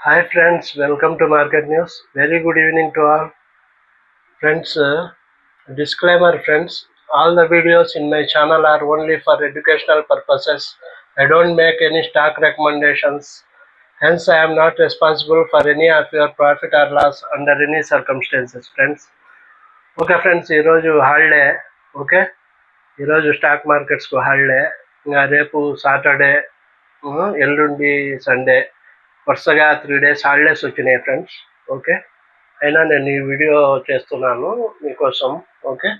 Hi friends, welcome to Market News. Very good evening to all. Friends, disclaimer friends, all the videos in my channel are only for educational purposes. I don't make any stock recommendations. Hence, I am not responsible for any of your profit or loss under any circumstances, friends. Okay friends, ఈరోజు holiday. Okay, ఈరోజు stock మార్కెట్స్కు holiday. ఇంకా రేపు Saturday, ఎల్లుండి Sunday, వరుసగా 3 days holidays వచ్చినాయి friends. Okay, అయినా నేను ఈ వీడియో చేస్తున్నాను మీకోసం. Okay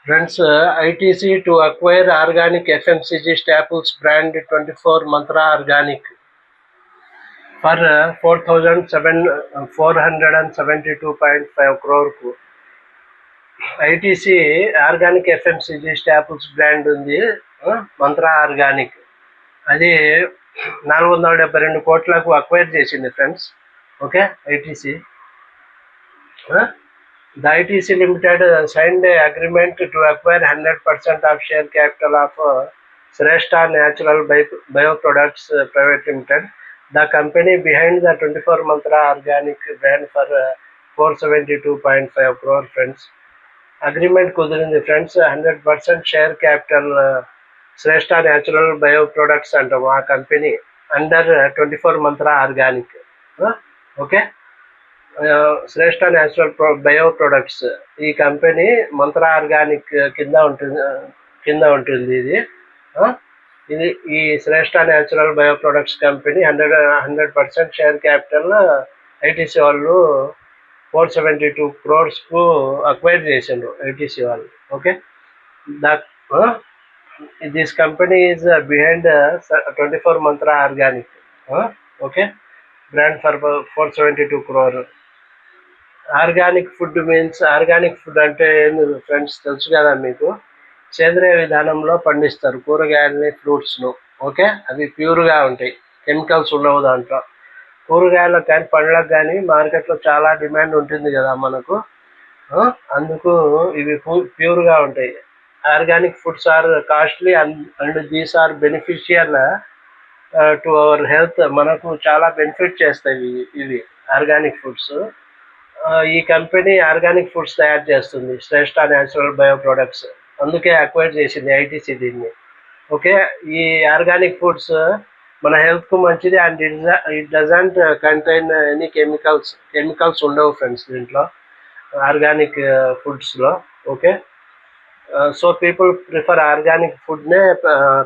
friends, ITC to acquire organic FMCG staples brand 24 mantra organic for 472.5 crore. ITC organic FMCG staples brand ఉంది, మంత్రా ఆర్గానిక్. అది 472 కోట్లకు అక్వైర్ చేసింది friends. Okay, ITC. The ITC Limited signed an agreement to acquire 100% of share capital of Shrestha Natural Bioproducts Private Limited, the company behind the 24 Mantra Organic brand for 472.5 crore friends. Agreement కుదిరింది friends. 100% share capital Sresta natural bioproducts అంటాము ఆ company, under 24 mantra organic. Okay, Sresta natural bio products ఈ company Mantra organic కింద ఉంటుంది ఇది. ఇది ఈ Sresta natural bio products company 100% share capital ITC వాళ్ళు 472 crores అక్వైర్ చేసిండ్రు ఐటీసీ వాళ్ళు. Okay, this company is behind 24 mantra organic. Okay, brand for 472 crore. Organic food means, organic food అంటే ఏంది ఫ్రెండ్స్ తెలుసు కదా మీకు. సేంద్రియ విధానంలో పండిస్తారు కూరగాయలని, ఫ్రూట్స్ను. ఓకే, అవి ప్యూర్గా ఉంటాయి, కెమికల్స్ ఉండవు దాంట్లో. కూరగాయలకు కానీ పండ్లకు కానీ మార్కెట్లో చాలా డిమాండ్ ఉంటుంది కదా మనకు. అందుకు ఇవి ప్యూర్గా ఉంటాయి. Organic foods are costly and these are beneficial to our health. మనకు చాలా బెనిఫిట్ చేస్తాయి ఇవి ఆర్గానిక్ ఫుడ్స్. ఈ కంపెనీ ఆర్గానిక్ ఫుడ్స్ తయారు చేస్తుంది, శ్రేష్ఠ న్యాచురల్ బయో ప్రొడక్ట్స్. అందుకే అక్వైర్ చేసింది ఐటీసీ దీన్ని. ఓకే, ఈ ఆర్గానిక్ ఫుడ్స్ మన హెల్త్కు మంచిది and it doesn't contain any chemicals ఉండవు ఫ్రెండ్స్ దీంట్లో, ఆర్గానిక్ ఫుడ్స్లో. Okay, so people prefer organic ఫుడ్నే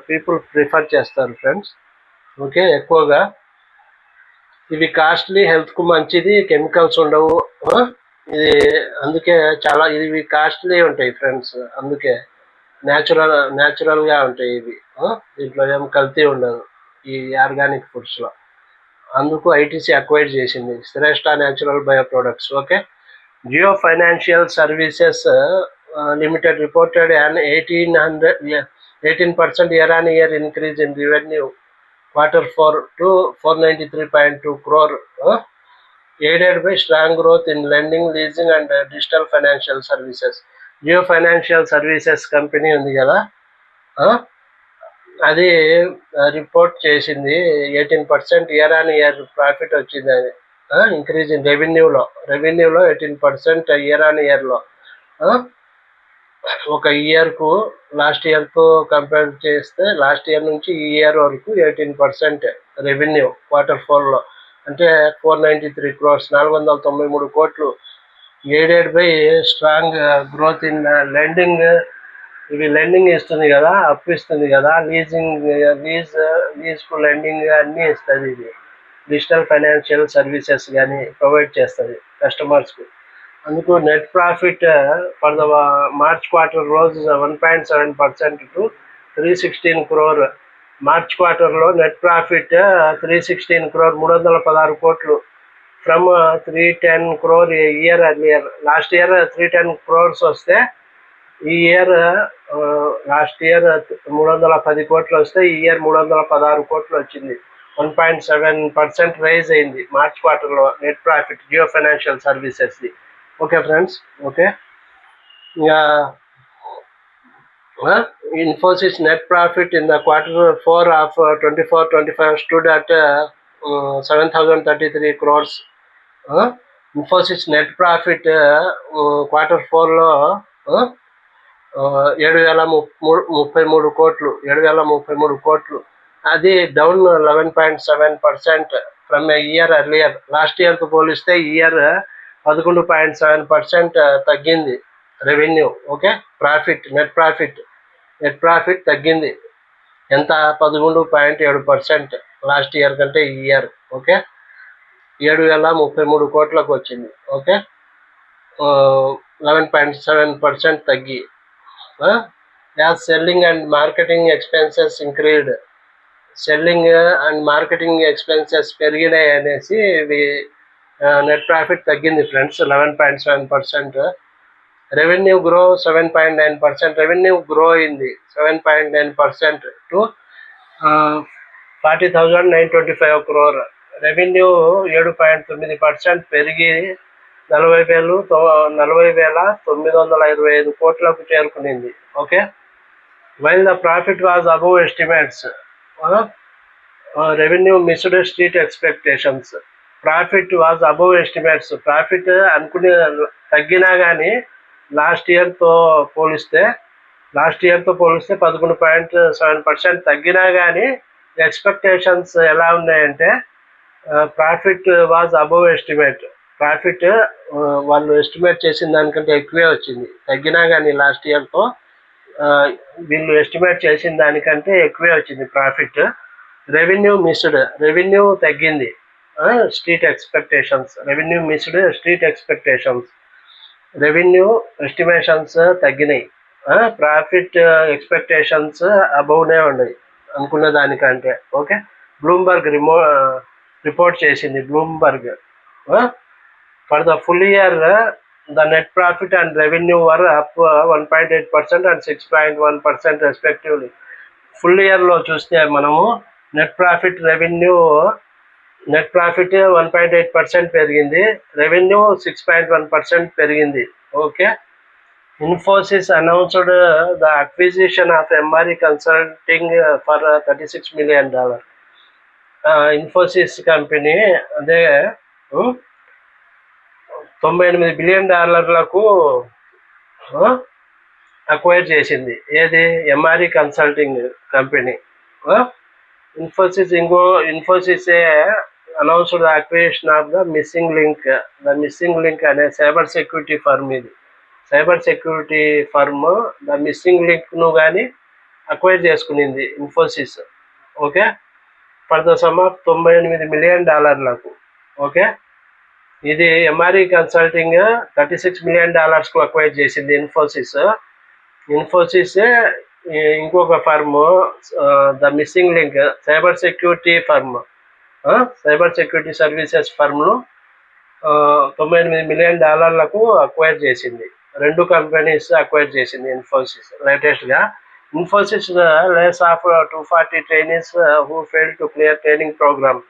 పీపుల్ ప్రిఫర్ చేస్తారు ఫ్రెండ్స్. ఓకే, ఎక్కువగా ఇవి కాస్ట్లీ, హెల్త్కు మంచిది, కెమికల్స్ ఉండవు. ఇది అందుకే చాలా ఇవి కాస్ట్లీ ఉంటాయి ఫ్రెండ్స్. అందుకే న్యాచురల్గా ఉంటాయి ఇవి. దీంట్లో ఏం కల్తీ ఉండదు ఈ ఆర్గానిక్ ఫుడ్స్లో. అందుకు ఐటీసీ అక్వైర్ చేసింది Sresta natural bio products. Okay, Jio financial services limited reported an 18% year-on-year increase in revenue Q4 to 493.2 crore, aided by strong growth in lending, leasing and digital financial services. Jio financial services company ఉంది కదా, అది report చేసింది 18% ఇయర్-on-year profit వచ్చింది. అది increase in రెవెన్యూలో 18% ఇయర్-on-yearలో. ఒక ఇయర్కు last ఇయర్తో compare చేస్తే last year నుంచి ఈ ఇయర్ వరకు 18% రెవెన్యూ Q4లో, అంటే 493 crores, 493 కోట్లు, aided by strong growth in lending. ఇవి లెండింగ్ ఇస్తుంది కదా, అప్పు ఇస్తుంది కదా, లీజ్కు లెండింగ్ అన్నీ ఇస్తుంది. ఇది డిజిటల్ ఫైనాన్షియల్ సర్వీసెస్ కానీ ప్రొవైడ్ చేస్తుంది కస్టమర్స్కు. అందుకు net profit for the March quarter రోజు 1.7% టు 316 crore. మార్చ్ క్వార్టర్లో నెట్ ప్రాఫిట్ 316 crore, 316 కోట్లు, from 310 crore year earlier. Last year 310 crores వస్తే ఈ ఇయర్, లాస్ట్ ఇయర్ 310 కోట్లు వస్తే ఈ ఇయర్ 316 కోట్లు వచ్చింది. 1.7% రైజ్ అయింది మార్చ్ క్వార్టర్లో నెట్ ప్రాఫిట్ జియో ఫైనాన్షియల్ సర్వీసెస్ది. Okay friends. ఓకే, ఇంకా Infosys net profit in the Q4 of 24-25 stood at 7,033 crores. Infosys net profit Q4లో 7,033 కోట్లు, అది down 11.7% from a year earlier. Last ఇయర్తో పోలిస్తే ఈ ఇయర్ 11.7% తగ్గింది రెవెన్యూ. ఓకే, నెట్ ప్రాఫిట్ తగ్గింది. ఎంత? 13.7% లాస్ట్ ఇయర్ కంటే ఈ ఇయర్. ఓకే, 7,033 కోట్లకు వచ్చింది. ఓకే, 11.7% తగ్గి. As selling and marketing expenses increased, selling and marketing expenses పెరిగినాయి అనేసి ఇవి నెట్ ప్రాఫిట్ తగ్గింది friends, 11.7%. Revenue grow 7.9%, revenue grow అయింది 7.9% టు 40,925 crore. రెవెన్యూ 7.9% పెరిగి 40,925 కోట్లకు చేరుకునింది. Okay, while the profit was above estimates, revenue missed street expectations. Profit was above estimates, profit అనుకునే తగ్గినా కానీ లాస్ట్ ఇయర్తో పోలిస్తే 11.7% తగ్గినా కానీ ఎక్స్పెక్టేషన్స్ ఎలా ఉన్నాయంటే profit was above estimate. Profit వాళ్ళు ఎస్టిమేట్ చేసిన దానికంటే ఎక్కువే వచ్చింది. తగ్గినా కానీ లాస్ట్ ఇయర్తో వీళ్ళు ఎస్టిమేట్ చేసిన దానికంటే ఎక్కువే వచ్చింది ప్రాఫిట్. రెవెన్యూ మిస్డ్, రెవెన్యూ తగ్గింది. Street expectations, revenue missed street expectations. Revenue estimations తగ్గినాయి, ప్రాఫిట్ ఎక్స్పెక్టేషన్స్ అబవ్నే ఉన్నాయి అనుకున్న దానికంటే. ఓకే, బ్లూంబర్గ్ రిపోర్ట్ చేసింది. Bloomberg for the full year the net profit and revenue were up 1.8% and 6.1% respectively. Full ఇయర్లో చూస్తే మనము net profit 1.8% పెరిగింది, రెవెన్యూ 6.1% పెరిగింది. Okay, Infosys announced the acquisition of MRE Consulting for $36 million. Infosys company అదే $98 billion acquire చేసింది. ఏది? MRE consulting company. ఇన్ఫోసిసే announced the acquisition of the missing link అనే సైబర్ సెక్యూరిటీ ఫర్మ్. ఇది సైబర్ security ఫర్మ్ the మిస్సింగ్ లింక్ను కానీ అక్వైర్ చేసుకునింది Infosys. Okay, for the sum of $98 million. Okay, ఇది ఎంఆర్ఈ కన్సల్టింగ్ $36 మిలియన్ అక్వైర్ చేసింది ఇన్ఫోసిసే ఇంకొక firm the missing link cyber security services ఫర్మ్ను $98 మిలియన్ అక్వైర్ చేసింది. రెండు కంపెనీస్ అక్వైర్ చేసింది ఇన్ఫోసిస్. లేటెస్ట్గా Infosys lays off 240 trainees who fail to clear training programme.